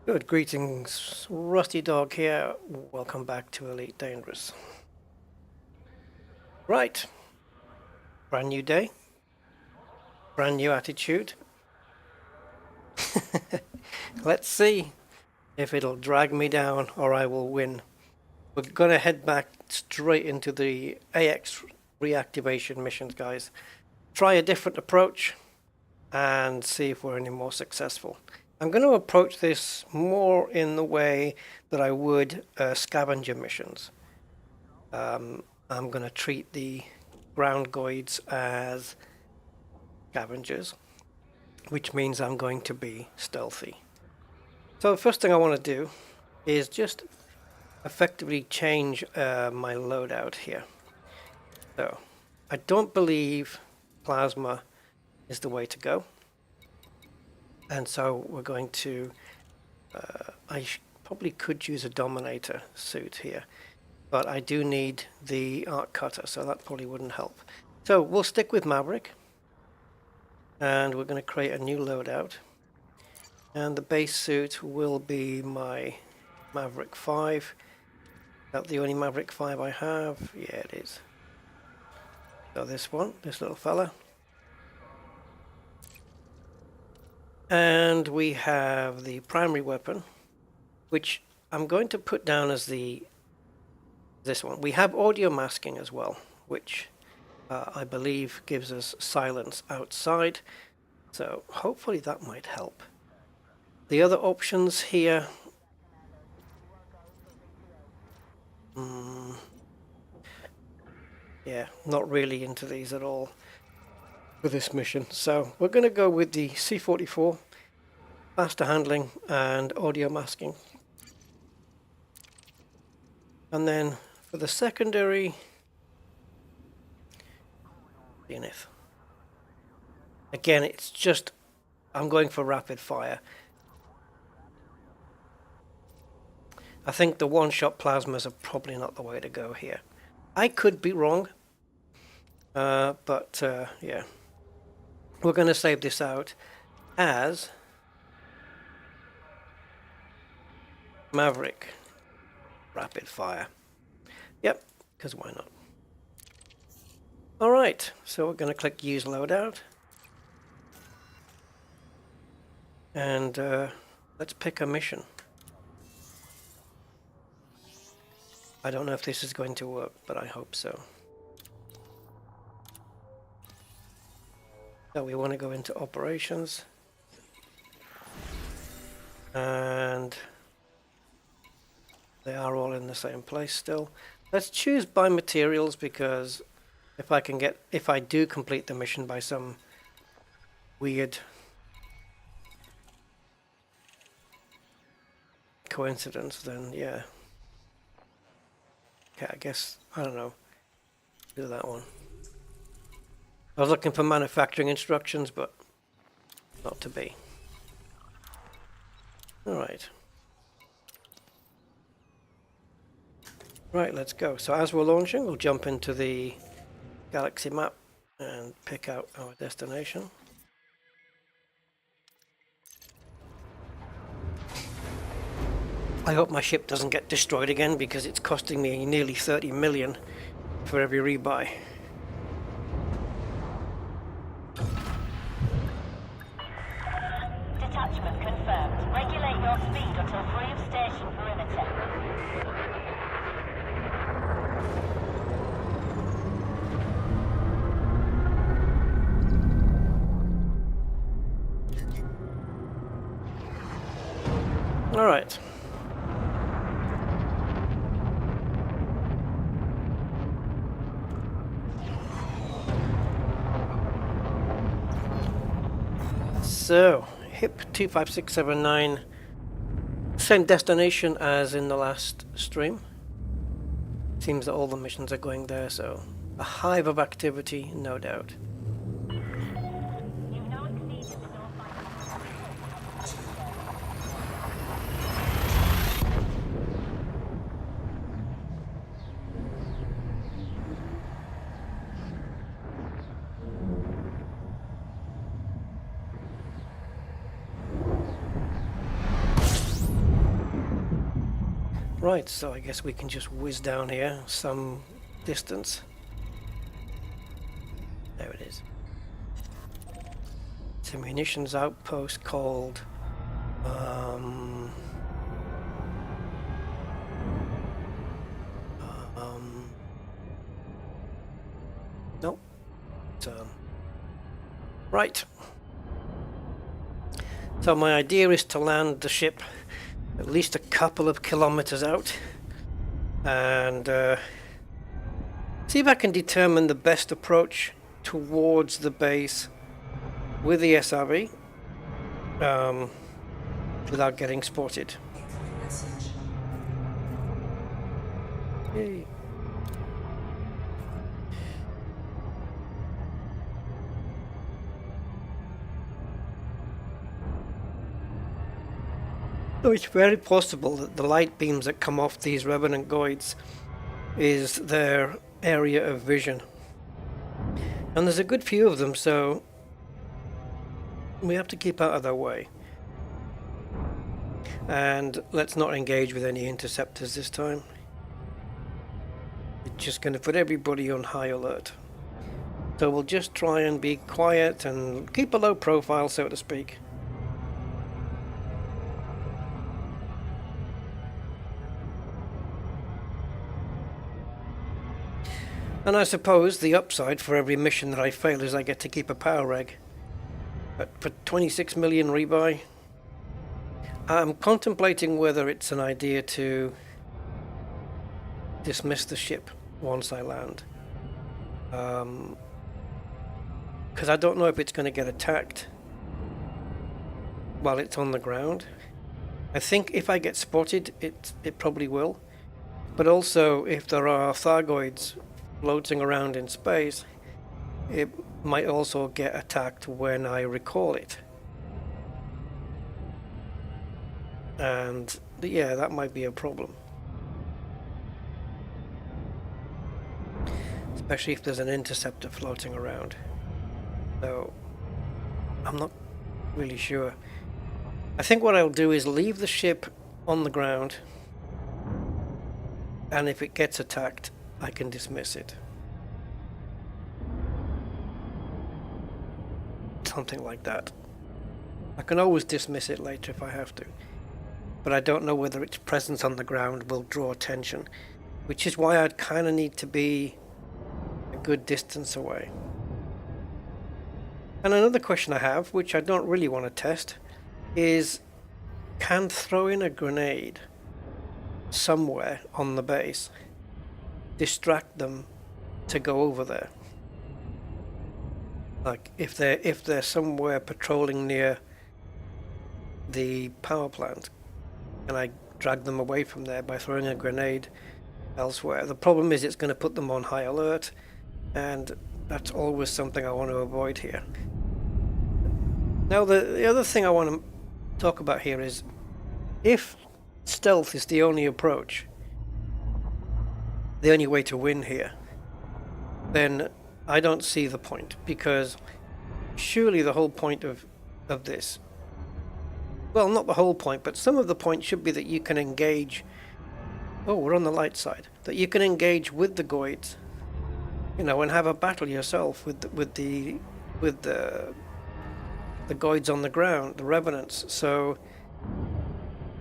Good greetings, Rusty Dog here. Welcome back to Elite Dangerous. Right, brand new day, brand new attitude. Let's see if it'll drag me down or I will win. We're gonna head back straight into the AX Reactivation missions, guys. Try a different approach and see if we're any more successful. I'm going to approach this more in the way that I would scavenger missions. I'm going to treat the ground goids as scavengers, which means I'm going to be stealthy. So the first thing I want to do is just effectively change my loadout here. So I don't believe plasma is the way to go. And so we're going to, I probably could use a Dominator suit here, but I do need the Arc Cutter, so that probably wouldn't help. So we'll stick with Maverick, and we're going to create a new loadout. And the base suit will be my Maverick 5. Is that the only Maverick 5 I have? Yeah, it is. So this one, this little fella. And we have the primary weapon, which I'm going to put down as this one. We have audio masking as well, which I believe gives us silence outside. So hopefully that might help. The other options here, yeah, not really into these at all for this mission. So we're going to go with the C-44, faster handling and audio masking. And then for the secondary, Zenith. Again, it's just, I'm going for rapid fire. I think the one-shot plasmas are probably not the way to go here. I could be wrong, but yeah. We're going to save this out as Maverick rapid fire. Yep, because why not? Alright, so we're going to click use loadout. And let's pick a mission. I don't know if this is going to work, but I hope so. So we want to go into operations. And they are all in the same place still. Let's choose by materials, because if I do complete the mission by some weird coincidence, then yeah. Okay, I guess, I don't know, do that one. I was looking for manufacturing instructions, but not to be. Alright. Right, let's go. So as we're launching, we'll jump into the galaxy map and pick out our destination. I hope my ship doesn't get destroyed again, because it's costing me nearly 30 million for every rebuy. Detachment confirmed. Regulate your speed until free of station perimeter. All right. So, HIP 25679, same destination as in the last stream. Seems that all the missions are going there, so a hive of activity, no doubt. Right, so I guess we can just whiz down here some distance. There it is. It's a munitions outpost called um, nope. Right. So my idea is to land the ship at least a couple of kilometers out and see if I can determine the best approach towards the base with the SRV without getting spotted. Yay. So it's very possible that the light beams that come off these revenant goids is their area of vision. And there's a good few of them, so we have to keep out of their way. And let's not engage with any interceptors this time. It's just going to put everybody on high alert. So we'll just try and be quiet and keep a low profile, so to speak. And I suppose the upside for every mission that I fail is I get to keep a power reg. But for 26 million rebuy, I'm contemplating whether it's an idea to dismiss the ship once I land. Because I don't know if it's going to get attacked while it's on the ground. I think if I get spotted, it probably will. But also, if there are Thargoids floating around in space, it might also get attacked when I recall it. And yeah, that might be a problem. Especially if there's an interceptor floating around. So, I'm not really sure. I think what I'll do is leave the ship on the ground, and if it gets attacked, I can dismiss it. Something like that. I can always dismiss it later if I have to. But I don't know whether its presence on the ground will draw attention, which is why I'd kind of need to be a good distance away. And another question I have, which I don't really want to test, is can throwing a grenade somewhere on the base distract them to go over there? Like if they're somewhere patrolling near the power plant, and I drag them away from there by throwing a grenade elsewhere. The problem is it's going to put them on high alert, and that's always something I want to avoid here. Now the other thing I want to talk about here is if stealth is the only approach, the only way to win here, then I don't see the point, because surely the whole point of this, well, not the whole point, but some of the point should be that you can engage. Oh, we're on the light side. That you can engage with the Goids, and have a battle yourself with the Goids on the ground, the Revenants. So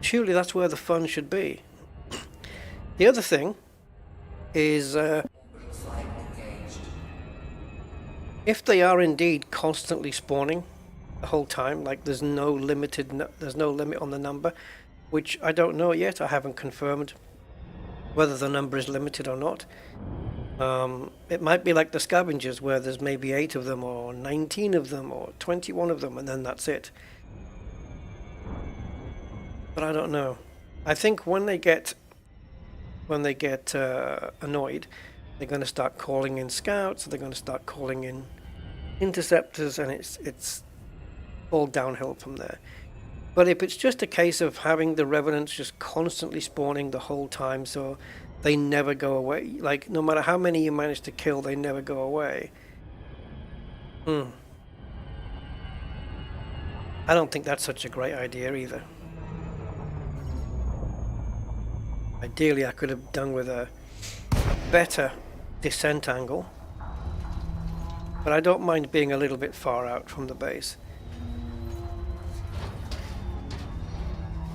surely that's where the fun should be. The other thing is, if they are indeed constantly spawning the whole time, like there's no limit on the number, which I don't know yet. I haven't confirmed whether the number is limited or not. It might be like the scavengers, where there's maybe 8 of them, or 19 of them, or 21 of them, and then that's it. But I don't know. I think when they get annoyed, they're going to start calling in scouts. They're going to start calling in interceptors, and it's all downhill from there. But if it's just a case of having the Revenants just constantly spawning the whole time, so they never go away, like no matter how many you manage to kill, they never go away. I don't think that's such a great idea either. Ideally, I could have done with a better descent angle, but I don't mind being a little bit far out from the base.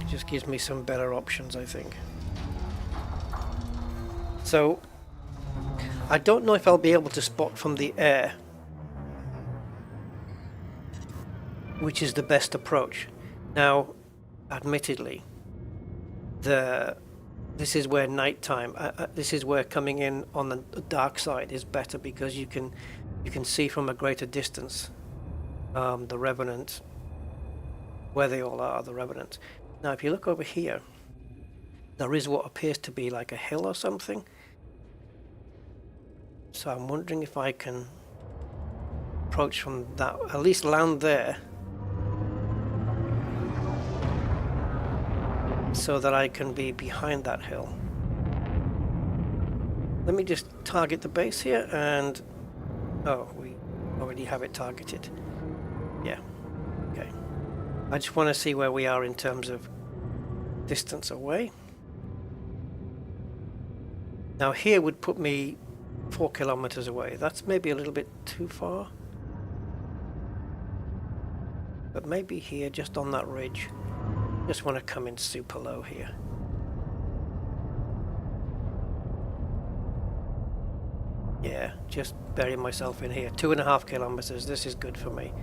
It just gives me some better options, I think. So, I don't know if I'll be able to spot from the air which is the best approach. Now, admittedly, this is where nighttime, this is where coming in on the dark side is better, because you can see from a greater distance the Revenant, where they all are, the Revenant. Now, if you look over here, there is what appears to be like a hill or something. So I'm wondering if I can approach from that, at least land there, so that I can be behind that hill. Let me just target the base here, and oh, we already have it targeted. Yeah, okay. I just want to see where we are in terms of distance away. Now here would put me 4 kilometers away. That's maybe a little bit too far. But maybe here, just on that ridge. Just want to come in super low here. Yeah, just bury myself in here. 2.5 kilometers. This is good for me.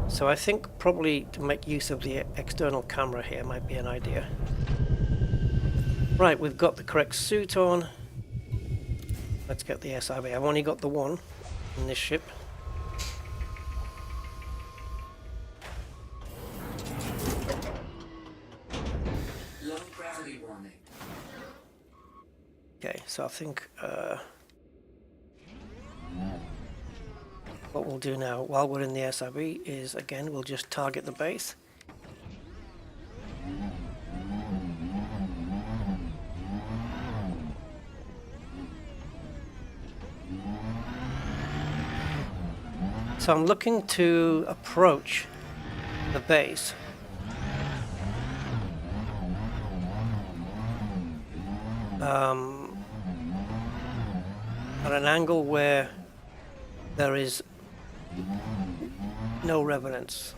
So I think probably to make use of the external camera here might be an idea. Right, we've got the correct suit on. Let's get the SRV. I've only got the one in this ship. Low gravity warning. Okay, so I think what we'll do now, while we're in the SRV, is again we'll just target the base. So I'm looking to approach the base at an angle where there is no revenants.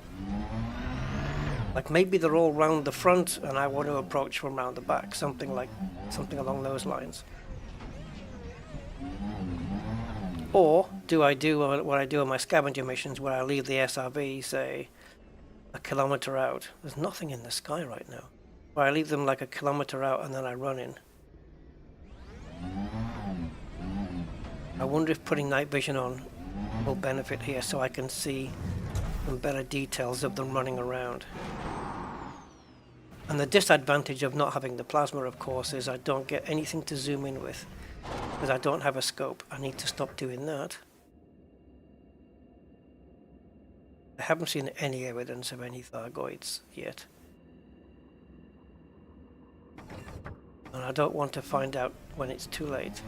Like maybe they're all round the front and I want to approach from round the back, something along those lines. Or do I do what I do on my scavenger missions, where I leave the SRV, say, 1 kilometer out? There's nothing in the sky right now. Or I leave them like 1 kilometer out and then I run in. I wonder if putting night vision on will benefit here, so I can see some better details of them running around. And the disadvantage of not having the plasma, of course, is I don't get anything to zoom in with, because I don't have a scope. I need to stop doing that. I haven't seen any evidence of any Thargoids yet. And I don't want to find out when it's too late.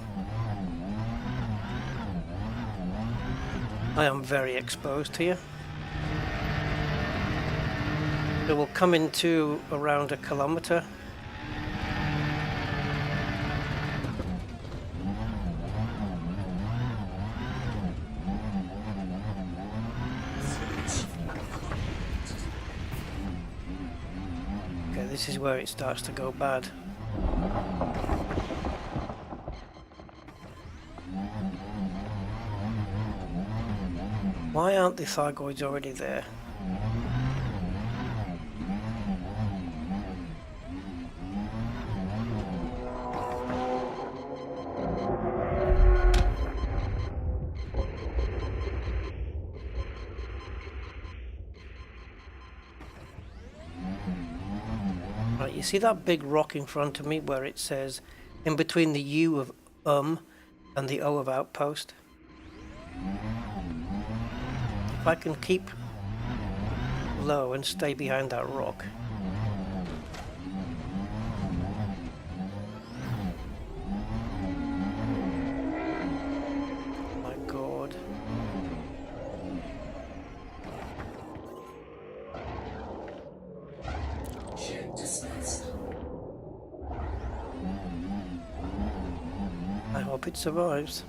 I am very exposed here. It will come into around 1 kilometer. Okay, this is where it starts to go bad. Why aren't the Thargoids already there? Right, you see that big rock in front of me where it says, in between the U of and the O of outpost? If I can keep low and stay behind that rock. My God. hope it survives.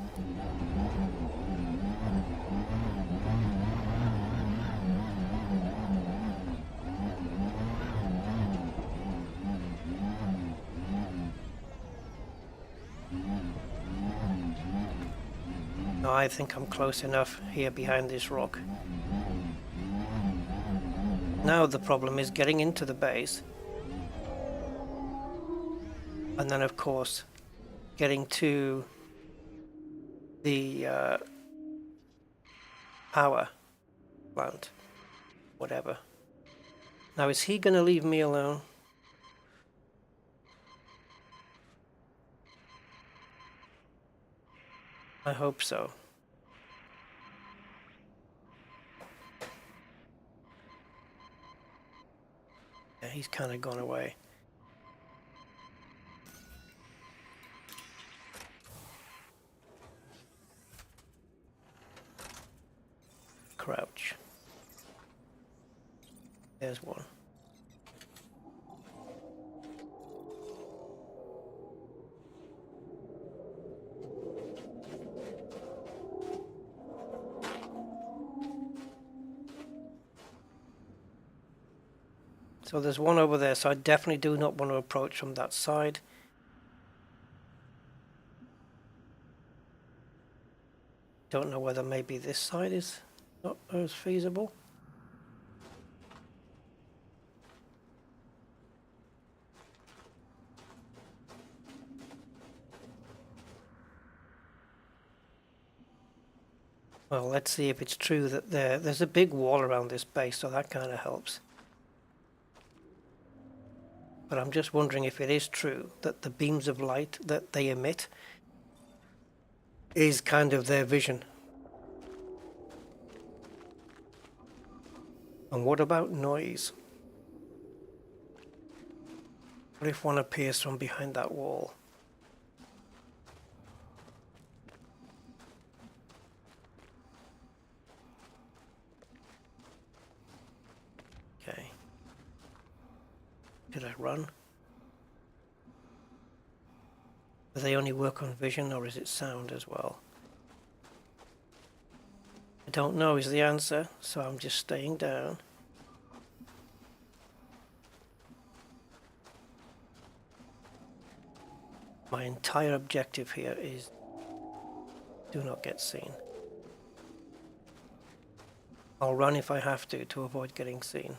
No, I think I'm close enough here behind this rock. Now the problem is getting into the base. And then of course getting to the power plant, whatever. Now is he gonna leave me alone? I hope so. Yeah, he's kind of gone away. Crouch. There's one. So there's one over there, so I definitely do not want to approach from that side. Don't know whether maybe this side is not as feasible. Well, let's see if it's true that there's a big wall around this base, so that kind of helps. But I'm just wondering if it is true that the beams of light that they emit is kind of their vision. And what about noise? What if one appears from behind that wall? Okay. Did I run? Do they only work on vision, or is it sound as well? I don't know is the answer, so I'm just staying down. My entire objective here is do not get seen. I'll run if I have to avoid getting seen.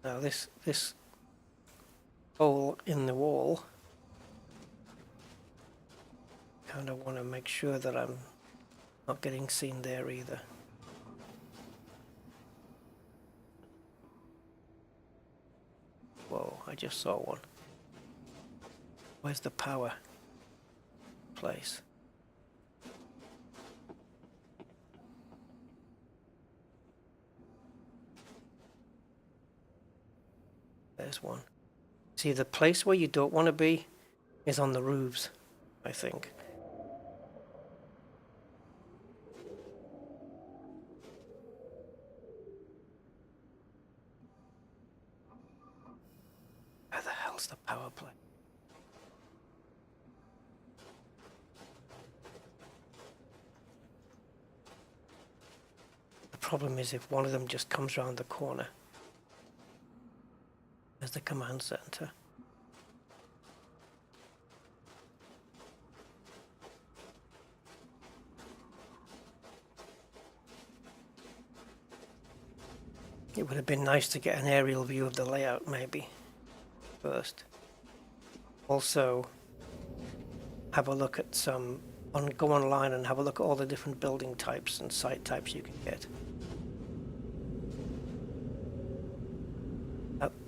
Now this hole in the wall, kind of want to make sure that I'm not getting seen there either. Whoa, I just saw one. Where's the power place? There's one. See, the place where you don't want to be is on the roofs, I think. Where the hell's the power plant? The problem is if one of them just comes around the corner. There's the command center. It would have been nice to get an aerial view of the layout maybe first. Also have a look at go online and have a look at all the different building types and site types you can get.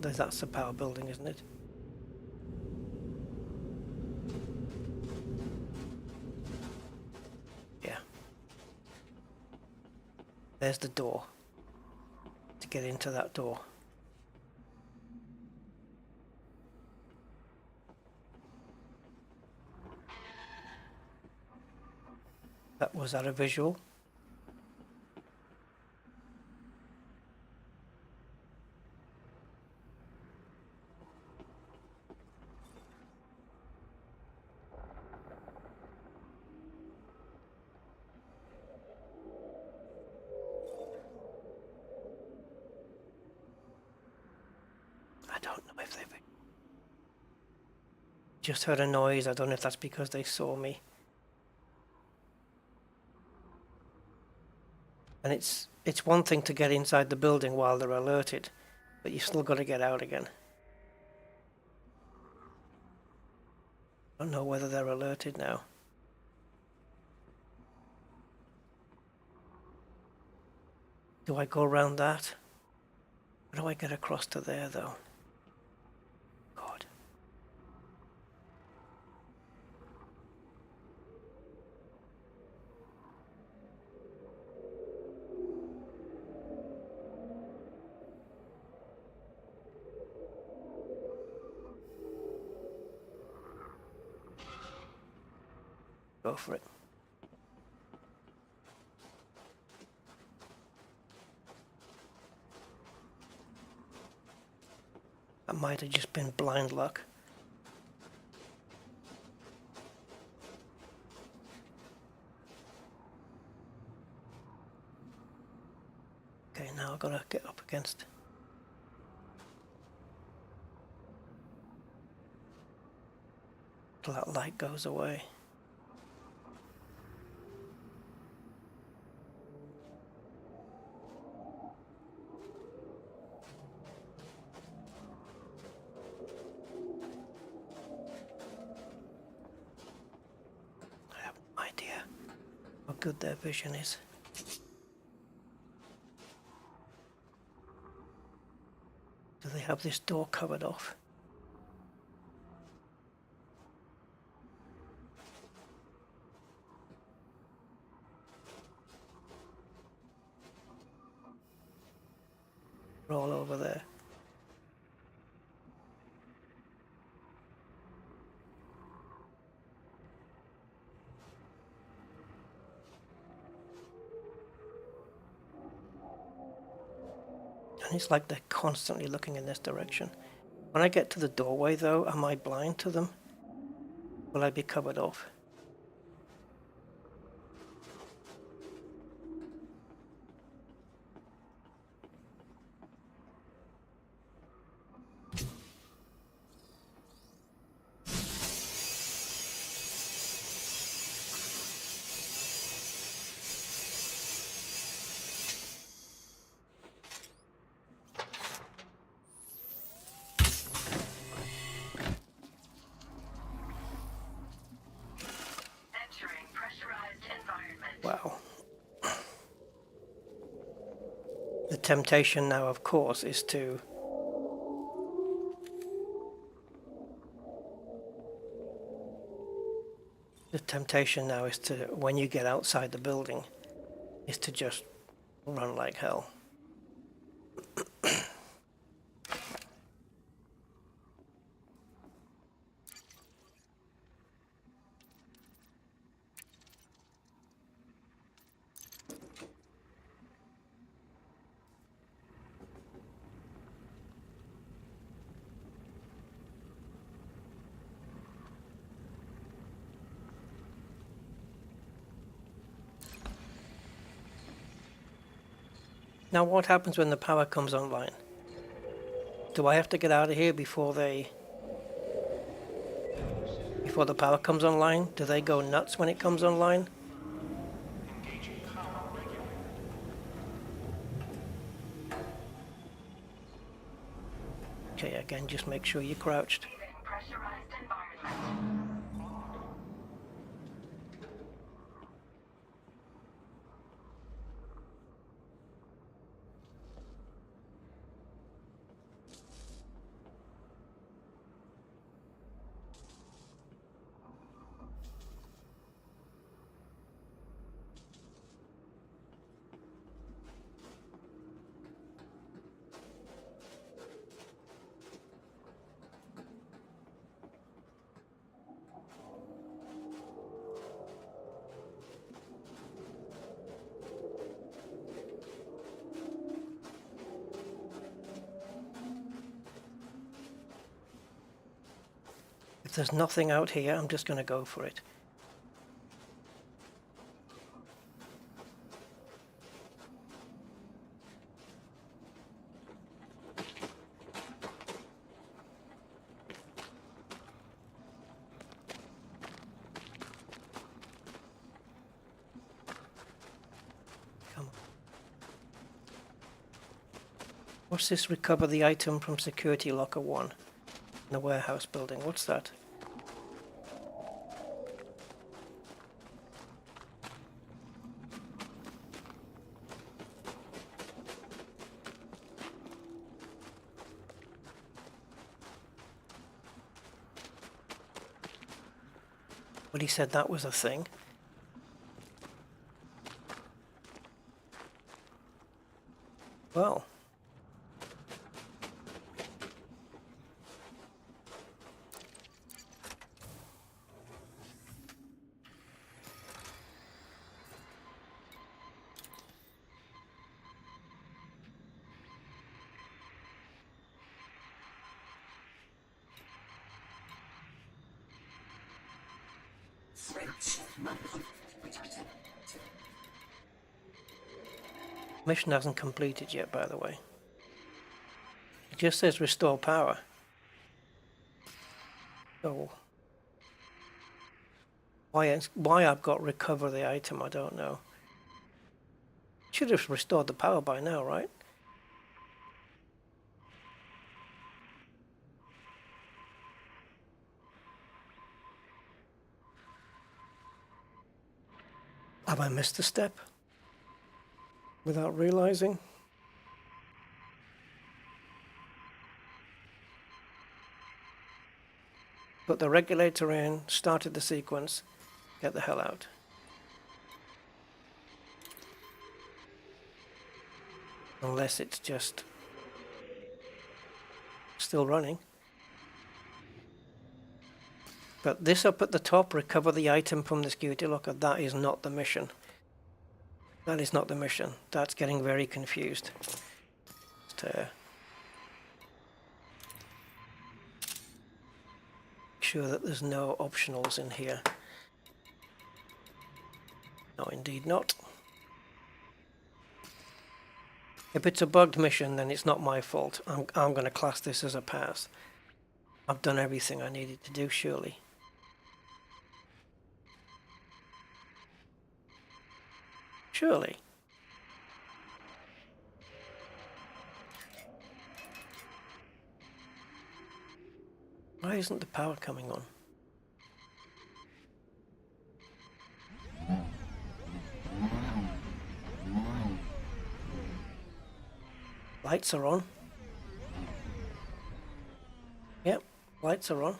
That's the power building, isn't it? Yeah. There's the door. To get into that door. Was that a visual? if they just heard a noise. I don't know if that's because they saw me. And it's one thing to get inside the building while they're alerted, but you've still got to get out again. I don't know whether they're alerted now. Do I go around that? How do I get across to there, though? God. Go for it. That might have just been blind luck. Okay, now I've got to get up against. Till that light goes away. I have no idea how good their vision is. Do they have this door covered off? They're all over there. And it's like they're constantly looking in this direction. When I get to the doorway, though, am I blind to them? Will I be covered off? Entering pressurized environment. Wow. The temptation now, of course, is to when you get outside the building, is to just run like hell. Now, what happens when the power comes online? Do I have to get out of here before the power comes online? Do they go nuts when it comes online? Okay, again, just make sure you're crouched. Pressurized environment. If there's nothing out here, I'm just going to go for it. What's this? Recover the item from security locker 1 in the warehouse building. What's that? But he said that was a thing. Well. Mission hasn't completed yet, by the way. It just says restore power. So why I've got recover the item, I don't know. Should have restored the power by now, right? Have I missed a step? Without realizing? Put the regulator in, started the sequence, get the hell out. Unless it's just still running. But this up at the top, recover the item from the security locker, that is not the mission. That is not the mission. That's getting very confused. Make sure that there's no optionals in here. No, indeed not. If it's a bugged mission, then it's not my fault. I'm going to class this as a pass. I've done everything I needed to do, surely. Surely. Why isn't the power coming on? Lights are on. Yep, lights are on.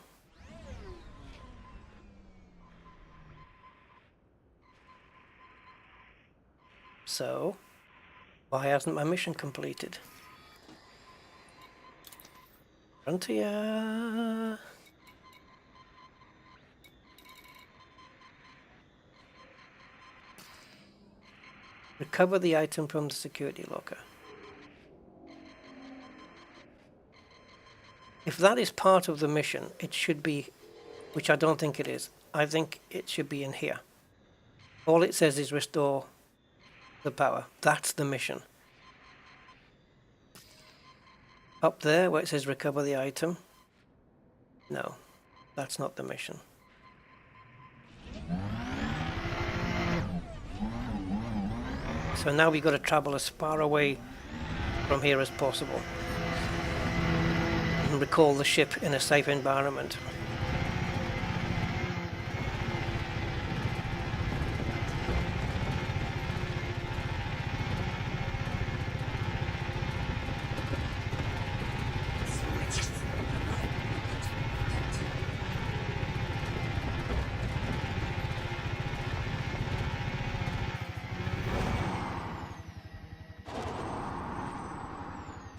So, why hasn't my mission completed? Frontier. Recover the item from the security locker. If that is part of the mission, it should be, which I don't think it is. I think it should be in here. All it says is restore the power. That's the mission. Up there where it says recover the item. No, that's not the mission. So now we've got to travel as far away from here as possible and recall the ship in a safe environment.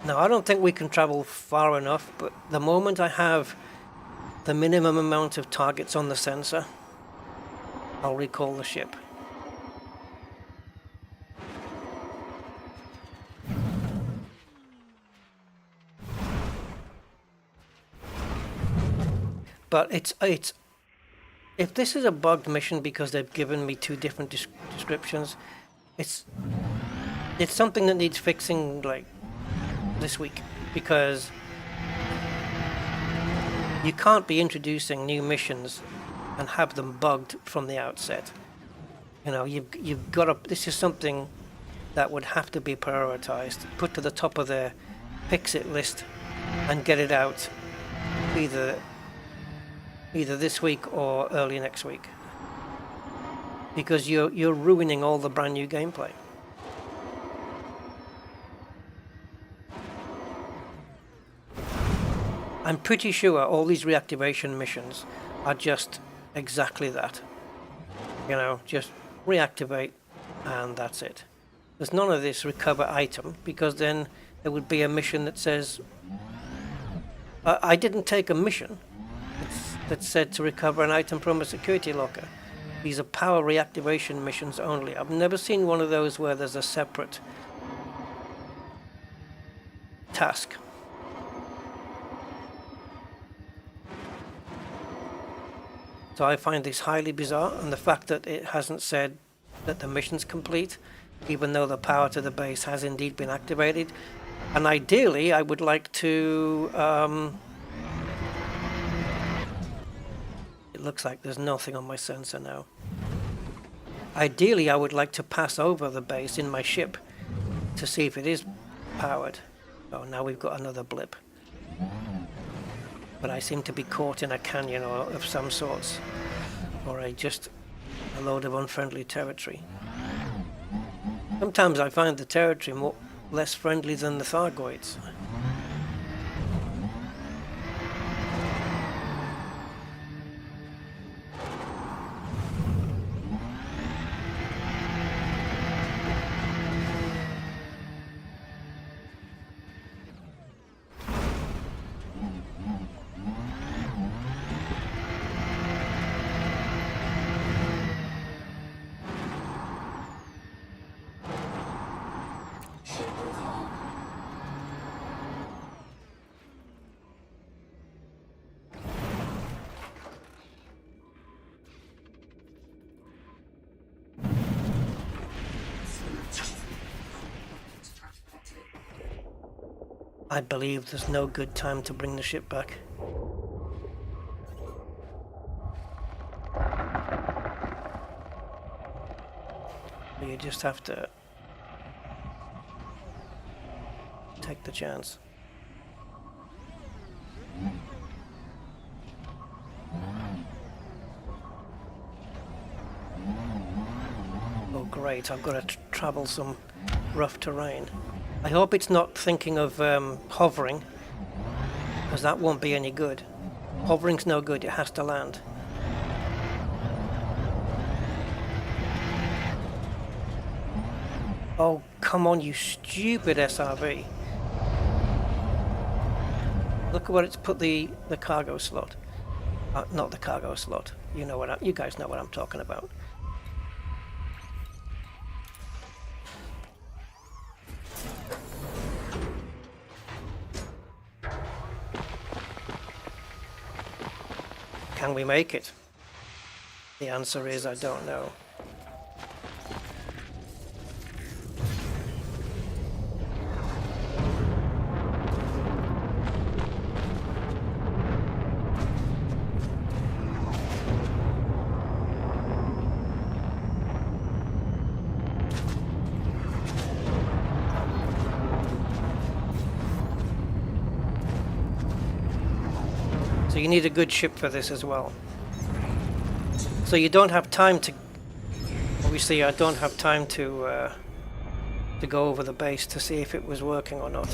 Now, I don't think we can travel far enough, but the moment I have the minimum amount of targets on the sensor, I'll recall the ship. But it's if this is a bugged mission because they've given me two different descriptions, it's something that needs fixing like this week, because you can't be introducing new missions and have them bugged from the outset. You know, you've got to. This is something that would have to be prioritized, put to the top of their fix-it list and get it out either this week or early next week, because you're ruining all the brand new gameplay. I'm pretty sure all these reactivation missions are just exactly that. You know, just reactivate and that's it. There's none of this recover item, because then there would be a mission that says, I didn't take a mission that said to recover an item from a security locker. These are power reactivation missions only. I've never seen one of those where there's a separate task. So I find this highly bizarre, and the fact that it hasn't said that the mission's complete, even though the power to the base has indeed been activated. And ideally, I would like to... it looks like there's nothing on my sensor now. Ideally, I would like to pass over the base in my ship to see if it is powered. Oh, now we've got another blip. But I seem to be caught in a canyon or of some sorts, or just a load of unfriendly territory. Sometimes I find the territory less friendly than the Thargoids. I believe there's no good time to bring the ship back. You just have to take the chance. Oh great, I've got to travel some rough terrain. I hope it's not thinking of hovering, because that won't be any good. Hovering's no good, it has to land. Oh, come on, you stupid SRV. Look at what it's put the cargo slot. Not the cargo slot. You guys know what I'm talking about. Can we make it? The answer is I don't know. So you need a good ship for this as well. So you don't have time to... Obviously I don't have time to go over the base to see if it was working or not.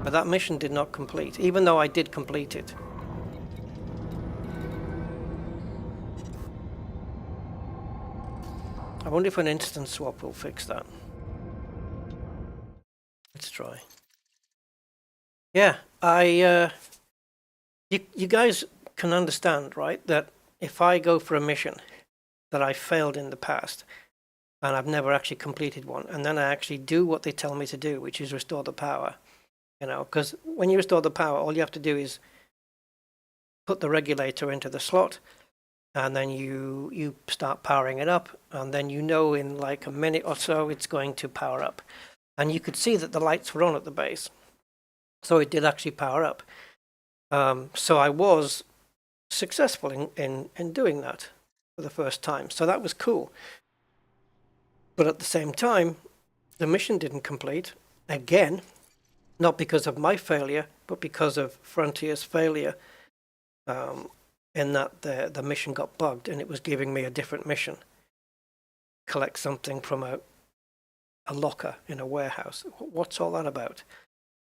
But that mission did not complete, even though I did complete it. I wonder if an instance swap will fix that. Let's try. Yeah, you guys can understand, right, that if I go for a mission that I failed in the past, and I've never actually completed one, and then I actually do what they tell me to do, which is restore the power, you know, because when you restore the power, all you have to do is put the regulator into the slot, and then you start powering it up, and then you know in like a minute or so it's going to power up. And you could see that the lights were on at the base. So it did actually power up. So I was successful in doing that for the first time. So that was cool. But at the same time, the mission didn't complete. Again, not because of my failure, but because of Frontier's failure, in that the mission got bugged and it was giving me a different mission. Collect something from a locker in a warehouse. What's all that about?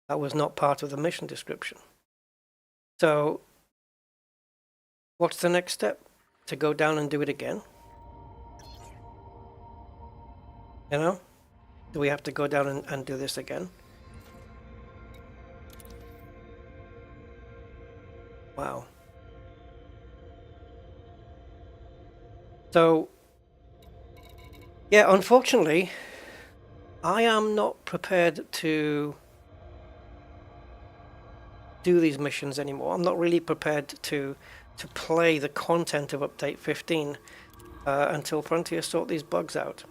That was not part of the mission description. So, what's the next step? To go down and do it again? You know? Do we have to go down and do this again? Wow. So, yeah, unfortunately, I am not prepared to do these missions anymore. I'm not really prepared to play the content of update 15 until Frontier sort these bugs out.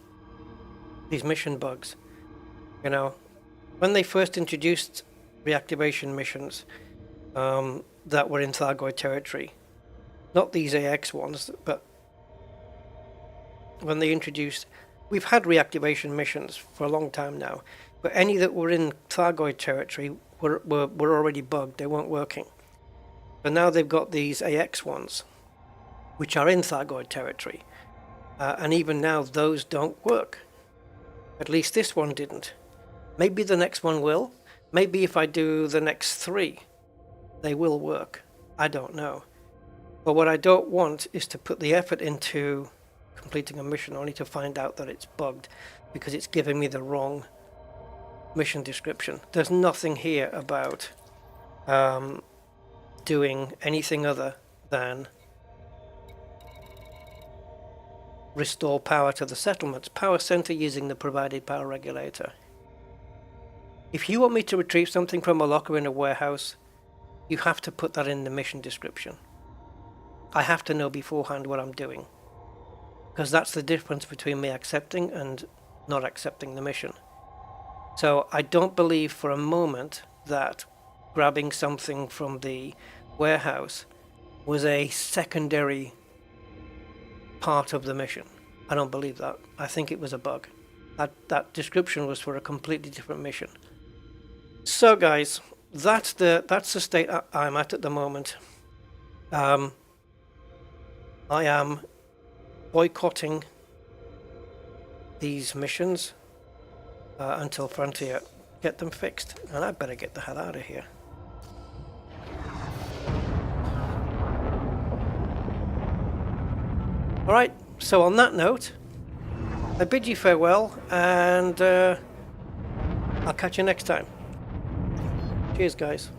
These mission bugs. You know, when they first introduced reactivation missions that were in Thargoid territory, not these AX ones, but when they introduced, we've had reactivation missions for a long time now, but any that were in Thargoid territory were already bugged. They weren't working. But now they've got these AX ones, which are in Thargoid territory, and even now those don't work. At least this one didn't. Maybe the next one will. Maybe if I do the next 3, they will work. I don't know. But what I don't want is to put the effort into completing a mission only to find out that it's bugged because it's giving me the wrong mission description. There's nothing here about doing anything other than restore power to the settlement's power center using the provided power regulator. If you want me to retrieve something from a locker in a warehouse, you have to put that in the mission description. I have to know beforehand what I'm doing, because that's the difference between me accepting and not accepting the mission. So I don't believe for a moment that grabbing something from the warehouse was a secondary part of the mission. I don't believe that. I think it was a bug. That description was for a completely different mission. So guys, that's the state I'm at the moment. I am boycotting these missions until Frontier get them fixed, and I better get the hell out of here. Alright, so on that note, I bid you farewell, and I'll catch you next time. Cheers, guys.